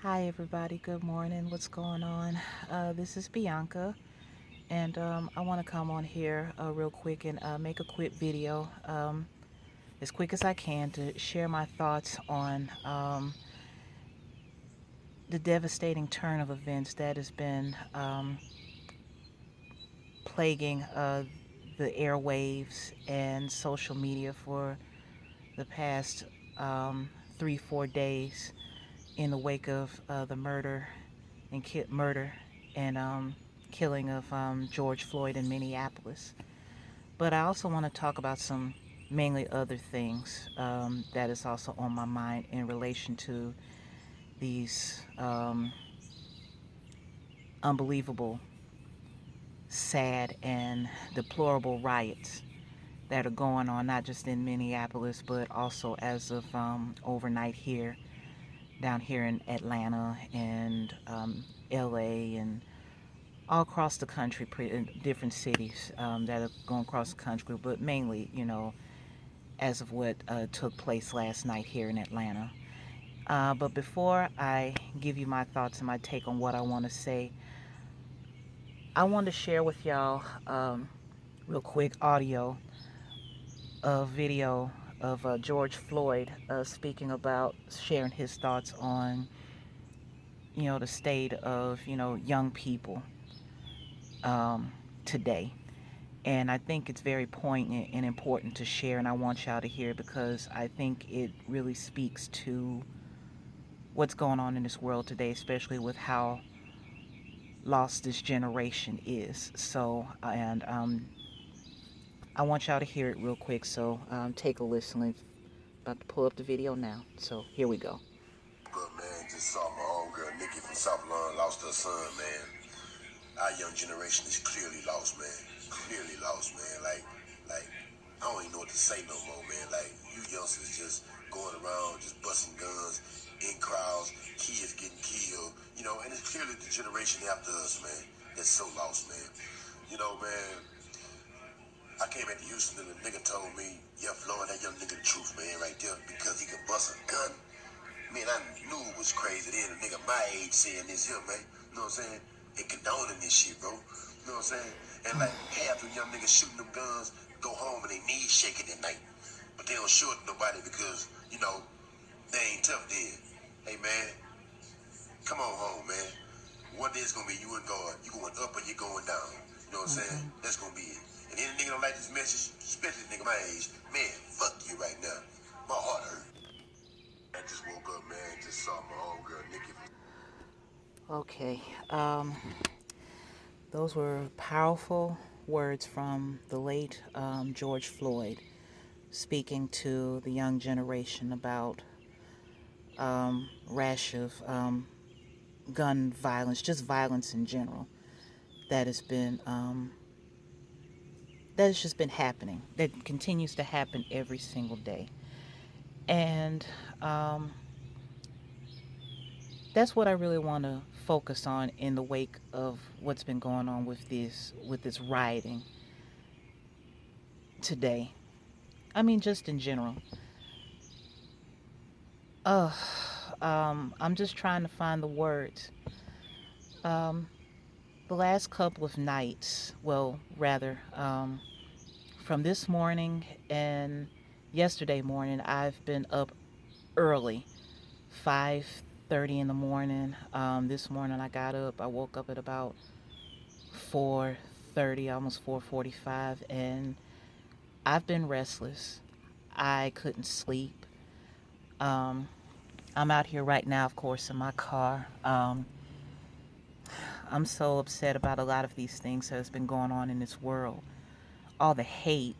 Hi everybody, good morning. What's going on? This is Bianca, and I want to come on here real quick and make a quick video, as quick as I can, to share my thoughts on the devastating turn of events that has been plaguing the airwaves and social media for the past 3-4 days in the wake of the murder and killing of George Floyd in Minneapolis. But I also want to talk about some mainly other things that is also on my mind in relation to these unbelievable, sad, and deplorable riots that are going on, not just in Minneapolis, but also as of overnight here, down here in Atlanta and LA and all across the country, in different cities that are going across the country, but mainly, as of what took place last night here in Atlanta. But before I give you my thoughts and my take on what I want to say, I want to share with y'all real quick audio, a video of George Floyd speaking about sharing his thoughts on, the state of, young people today. And I think it's very poignant and important to share, and I want y'all to hear it because I think it really speaks to what's going on in this world today, especially with how lost this generation is. So, and I want y'all to hear it real quick, so take a listen. I'm about to pull up the video now, so here we go. But man, just saw my homegirl Nikki from South London lost her son, man. Our young generation is clearly lost, man. Clearly lost, man. Like, I don't even know what to say no more, man. Like, you youngsters just going around, just busting guns in crowds, kids getting killed, and it's clearly the generation after us, man, that's so lost, man. Man, I came into Houston and the nigga told me, yeah, Floyd, that young nigga the truth, man, right there, because he can bust a gun. Man, I knew it was crazy then. A nigga my age saying this here, man. You know what I'm saying? And condoning this shit, bro. You know what I'm saying? And like half the young niggas shooting them guns go home and they knees shaking at night. But they don't show it to nobody because, they ain't tough then. Hey, man, come on home, man. One day it's gonna be you and God. You going up or you going down. You know what I'm saying? That's gonna be it. And any nigga don't like this message, especially nigga my age, man, fuck you right now. My heart hurt. I just woke up, man. Just saw my homegirl Nikki. Okay, those were powerful words from the late George Floyd, speaking to the young generation about rash of gun violence, just violence in general, that has been that has just been happening, that continues to happen every single day. And that's what I really want to focus on in the wake of what's been going on with this rioting today. I mean, just in general. Uh, I'm just trying to find the words. The last couple of nights, well, rather, from this morning and yesterday morning, I've been up early, 5:30 in the morning. This morning I woke up at about 4:30, almost 4:45, and I've been restless. I couldn't sleep. I'm out here right now, of course, in my car. I'm so upset about a lot of these things that has been going on in this world. All the hate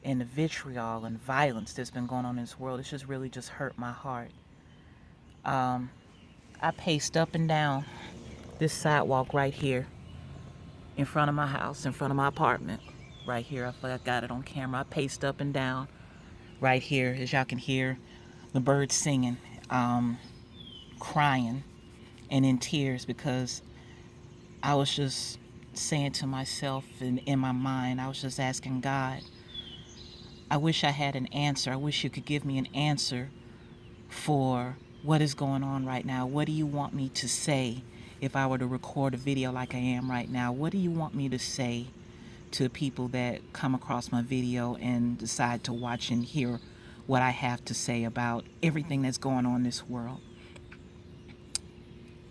and the vitriol and violence that's been going on in this world. It's just really just hurt my heart. I paced up and down this sidewalk right here in front of my house, in front of my apartment. Right here, I feel like I got it on camera. I paced up and down right here, as y'all can hear the birds singing, crying, and in tears because I was just saying to myself and in my mind, I was just asking God, I wish I had an answer. I wish you could give me an answer for what is going on right now? What do you want me to say if I were to record a video like I am right now? What do you want me to say to people that come across my video and decide to watch and hear what I have to say about everything that's going on in this world?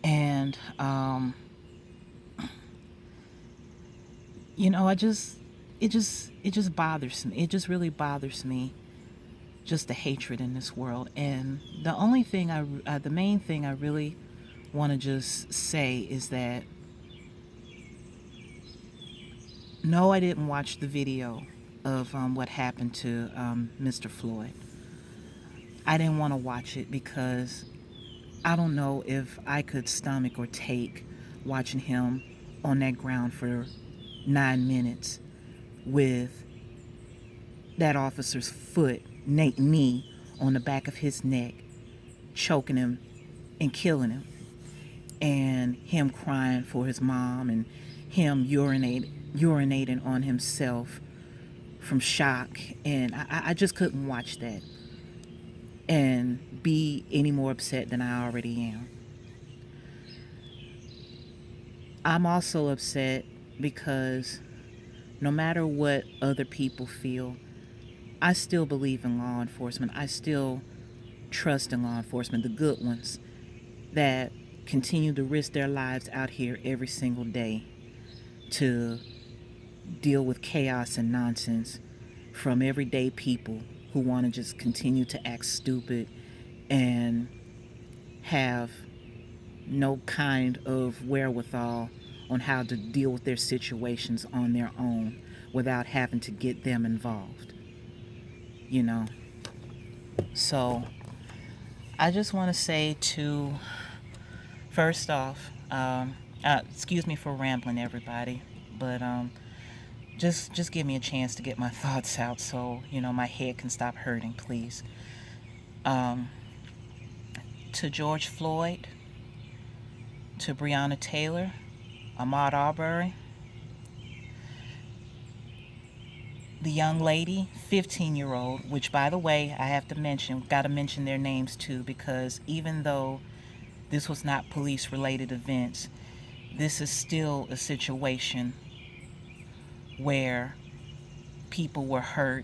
And it just bothers me. It just really bothers me, just the hatred in this world. And the main thing I really want to just say is that no, I didn't watch the video of what happened to Mr. Floyd. I didn't want to watch it because I don't know if I could stomach or take watching him on that ground for 9 minutes with that officer's knee on the back of his neck, choking him and killing him, and him crying for his mom, and him urinating on himself from shock. And I just couldn't watch that and be any more upset than I already am. I'm also upset because no matter what other people feel, I still believe in law enforcement. I still trust in law enforcement, the good ones that continue to risk their lives out here every single day to deal with chaos and nonsense from everyday people who want to just continue to act stupid and have no kind of wherewithal on how to deal with their situations on their own without having to get them involved. So I just want to say first off, excuse me for rambling, everybody, but just give me a chance to get my thoughts out so my head can stop hurting, please. To George Floyd, to Breonna Taylor, Ahmaud Arbery, the young lady, 15-year-old, which, by the way, I have to got to mention their names too, because even though this was not police-related events, this is still a situation where people were hurt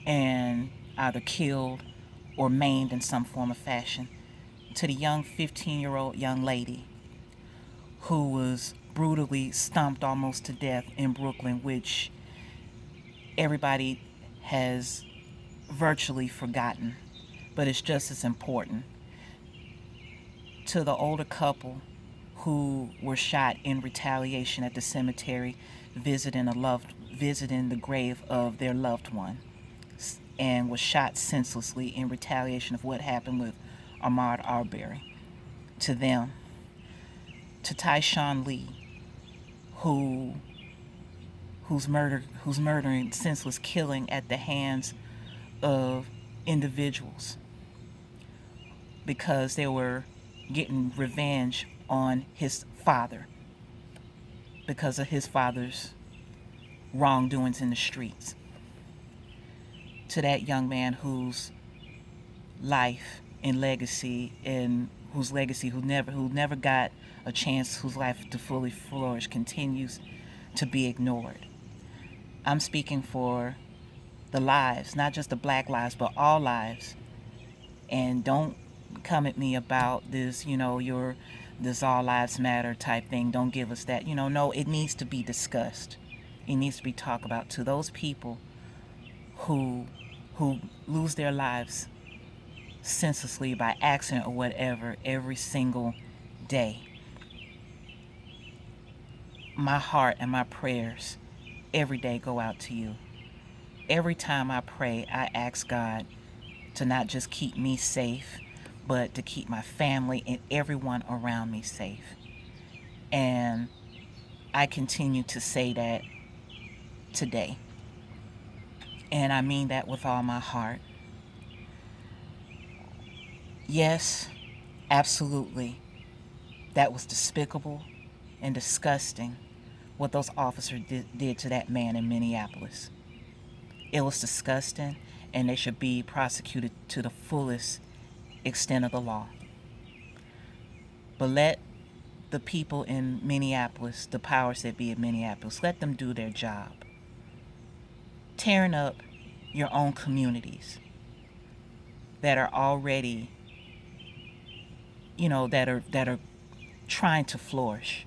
and either killed or maimed in some form or fashion. To the young 15-year-old young lady who was brutally stomped almost to death in Brooklyn, which everybody has virtually forgotten, but it's just as important. To the older couple who were shot in retaliation at the cemetery, visiting the grave of their loved one, and was shot senselessly in retaliation of what happened with Ahmaud Arbery. To them. To Tyshawn Lee, who's murdering, senseless killing at the hands of individuals because they were getting revenge on his father because of his father's wrongdoings in the streets. To that young man whose life and legacy who never got a chance, whose life to fully flourish, continues to be ignored. I'm speaking for the lives, not just the black lives, but all lives. And don't come at me about this, this all lives matter type thing. Don't give us that. No, it needs to be discussed. It needs to be talked about. To those people who lose their lives senselessly by accident or whatever every single day, my heart and my prayers every day go out to you. Every time I pray, I ask God to not just keep me safe, but to keep my family and everyone around me safe. And I continue to say that today. And I mean that with all my heart. Yes, absolutely. That was despicable and disgusting what those officers did to that man in Minneapolis. It was disgusting, and they should be prosecuted to the fullest extent of the law. But let the people in Minneapolis, the powers that be in Minneapolis, let them do their job. Tearing up your own communities that are already, that are trying to flourish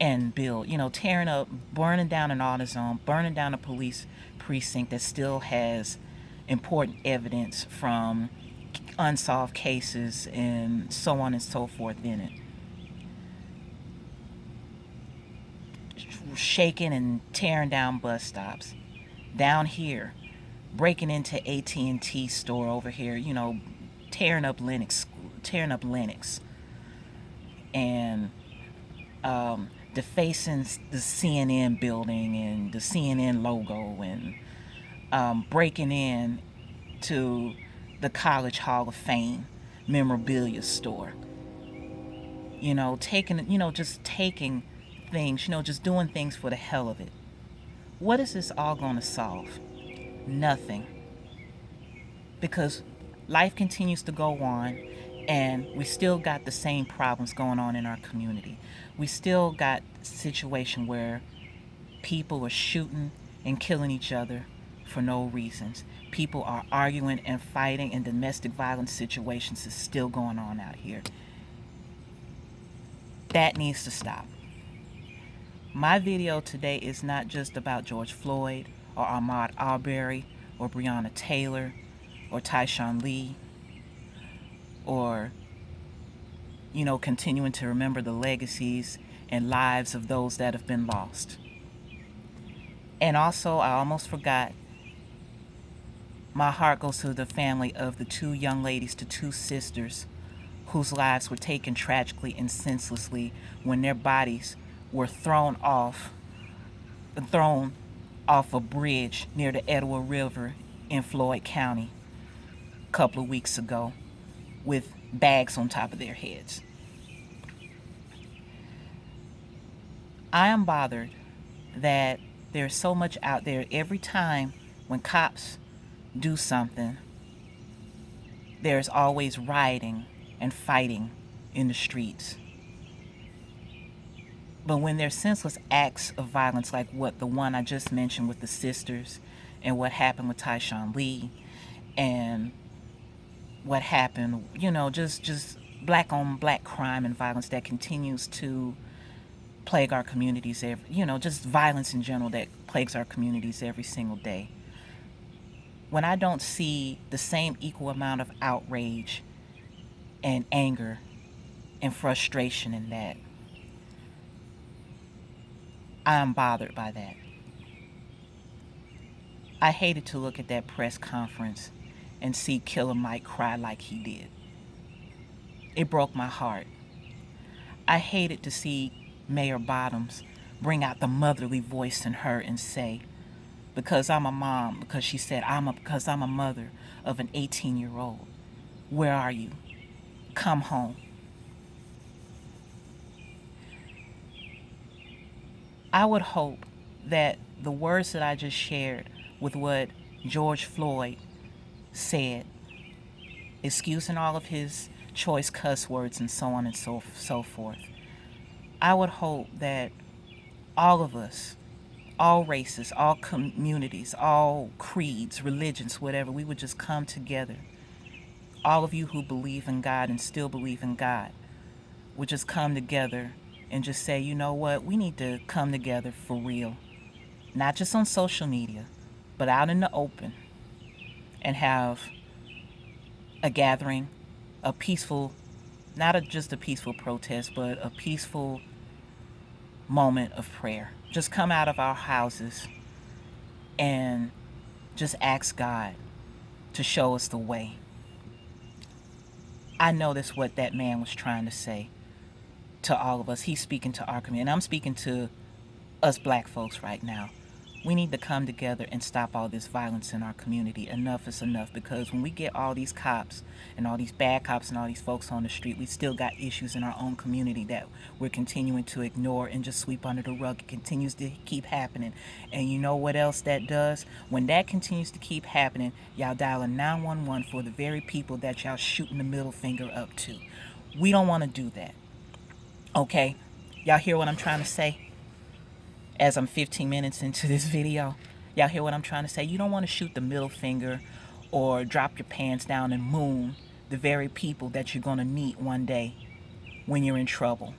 and build, tearing up, burning down an AutoZone, burning down a police precinct that still has important evidence from unsolved cases and so on and so forth in it. Shaking and tearing down bus stops. Down here, breaking into AT&T store over here, tearing up Linux, and defacing the CNN building and the CNN logo, and breaking in to the College Hall of Fame memorabilia store. Just taking things, just doing things for the hell of it. What is this all going to solve? Nothing. Because life continues to go on, and we still got the same problems going on in our community. We still got a situation where people are shooting and killing each other for no reasons. People are arguing and fighting, and domestic violence situations is still going on out here. That needs to stop. My video today is not just about George Floyd or Ahmaud Arbery or Breonna Taylor or Tyshawn Lee or, continuing to remember the legacies and lives of those that have been lost. And also, I almost forgot, my heart goes to the family of the two young ladies, the two sisters, whose lives were taken tragically and senselessly when their bodies were thrown off a bridge near the Etowah River in Floyd County a couple of weeks ago with bags on top of their heads. I am bothered that there's so much out there. Every time when cops do something, there's always rioting and fighting in the streets. But when there's senseless acts of violence like the one I just mentioned with the sisters, and what happened with Tyshawn Lee, and what happened, just black on black crime and violence that continues to plague our communities just violence in general that plagues our communities every single day. When I don't see the same equal amount of outrage and anger and frustration in that, I'm bothered by that. I hated to look at that press conference and see Killer Mike cry like he did. It broke my heart. I hated to see Mayor Bottoms bring out the motherly voice in her and say, because I'm a mom, because she said, because I'm a mother of an 18-year-old, where are you? Come home. I would hope that the words that I just shared with what George Floyd said, excusing all of his choice cuss words and so on and so forth, I would hope that all of us, all races, all communities, all creeds, religions, whatever, we would just come together. All of you who believe in God and still believe in God would just come together and just say, you know what, we need to come together for real. Not just on social media, but out in the open, and have a gathering, a peaceful, just a peaceful protest, but a peaceful moment of prayer. Just come out of our houses and just ask God to show us the way. I know that's what that man was trying to say to all of us. He's speaking to our community, and I'm speaking to us black folks right now. We need to come together and stop all this violence in our community. Enough is enough, because when we get all these cops and all these bad cops and all these folks on the street, we still got issues in our own community that we're continuing to ignore and just sweep under the rug. It continues to keep happening. And you know what else that does? When that continues to keep happening, y'all dial a 911 for the very people that y'all shooting the middle finger up to. We don't want to do that. Okay? Y'all hear what I'm trying to say? As I'm 15 minutes into this video, y'all hear what I'm trying to say? You don't want to shoot the middle finger or drop your pants down and moon the very people that you're going to meet one day when you're in trouble.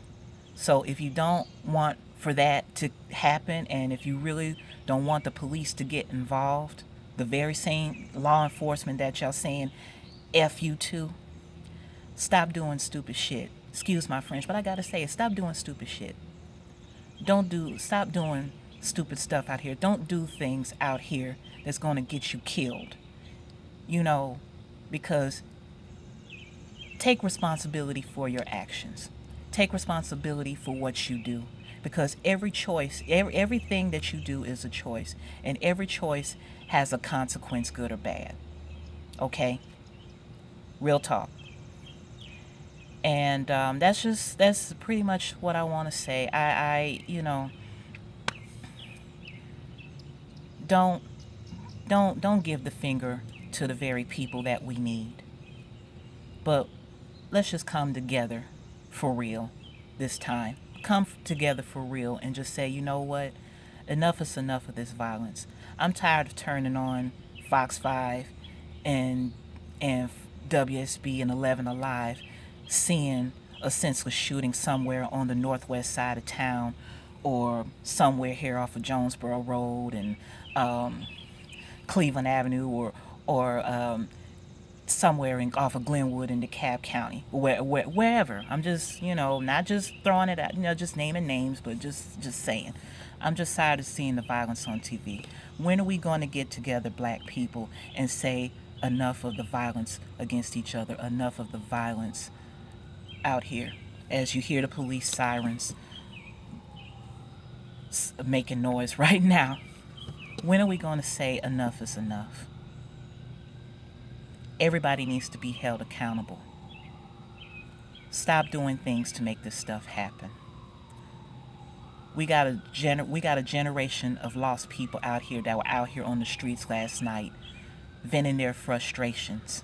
So if you don't want for that to happen, and if you really don't want the police to get involved, the very same law enforcement that y'all saying F you to, stop doing stupid shit. Excuse my French, but I gotta say it. Stop doing stupid shit. Stop doing stupid stuff out here. Don't do things out here that's going to get you killed. You know, because take responsibility for your actions. Take responsibility for what you do. Because every choice, everything that you do is a choice. And every choice has a consequence, good or bad. Okay? Real talk. And that's pretty much what I want to say. I don't give the finger to the very people that we need. But let's just come together for real this time. Come together for real and just say, you know what? Enough is enough of this violence. I'm tired of turning on Fox 5 and WSB and 11 Alive, seeing a senseless shooting somewhere on the northwest side of town, or somewhere here off of Jonesboro Road and Cleveland Avenue, or somewhere off of Glenwood in DeKalb County, wherever. I'm just, not just throwing it out, just naming names, but just saying. I'm just tired of seeing the violence on TV. When are we going to get together, black people, and say enough of the violence against each other, enough of the violence out here? As you hear the police sirens making noise right now, when are we going to say enough is enough? Everybody needs to be held accountable. Stop doing things to make this stuff happen. We got a generation of lost people out here that were out here on the streets last night, venting their frustrations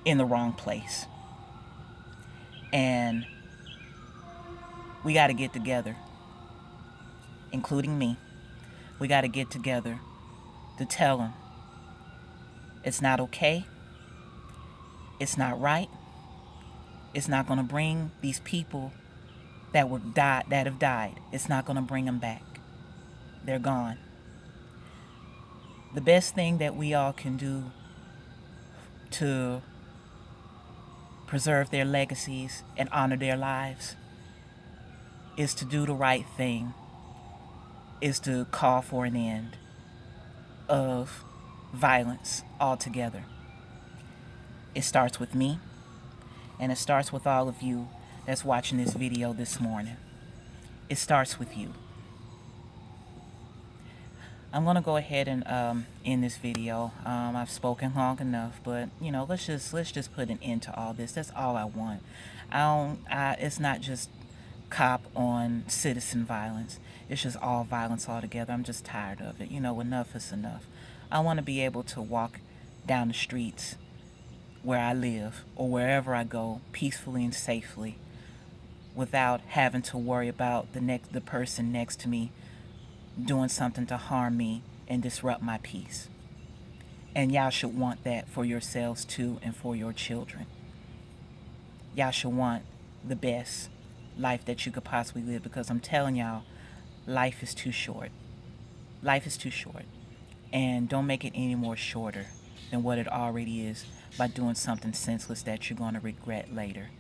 in the wrong place. And we got to get together, including me. We got to get together to tell them it's not okay. It's not right. It's not going to bring these people that have died. It's not going to bring them back. They're gone. The best thing that we all can do to preserve their legacies and honor their lives is to do the right thing, is to call for an end of violence altogether. It starts with me, and it starts with all of you that's watching this video this morning. It starts with you. I'm going to go ahead and end this video. I've spoken long enough, but let's just put an end to all this. That's all I want. It's not just cop on citizen violence. It's just all violence altogether. I'm just tired of it. Enough is enough. I want to be able to walk down the streets where I live or wherever I go peacefully and safely, without having to worry about the person next to me doing something to harm me and disrupt my peace. And y'all should want that for yourselves too, and for your children. Y'all should want the best life that you could possibly live, because I'm telling y'all, life is too short. Life is too short. And don't make it any more shorter than what it already is by doing something senseless that you're going to regret later.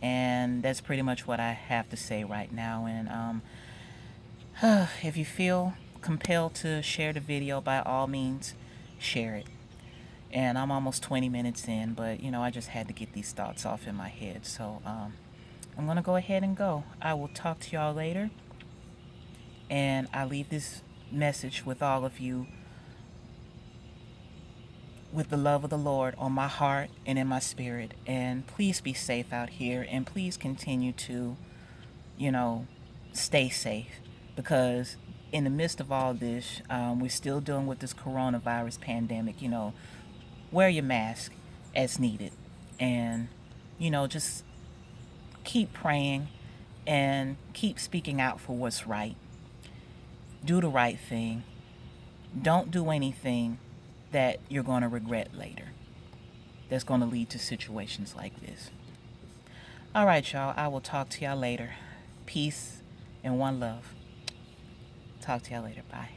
And that's pretty much what I have to say right now. And if you feel compelled to share the video, by all means, share it. And I'm almost 20 minutes in, but I just had to get these thoughts off in my head. So I'm going to go ahead and go. I will talk to y'all later. And I leave this message with all of you with the love of the Lord on my heart and in my spirit. And please be safe out here, and please continue to, you know, stay safe, because in the midst of all this, we're still dealing with this coronavirus pandemic. Wear your mask as needed, and just keep praying and keep speaking out for what's right. Do the right thing. Don't do anything that you're going to regret later, that's going to lead to situations like this. All right, y'all. I will talk to y'all later. Peace and one love. Talk to y'all later. Bye.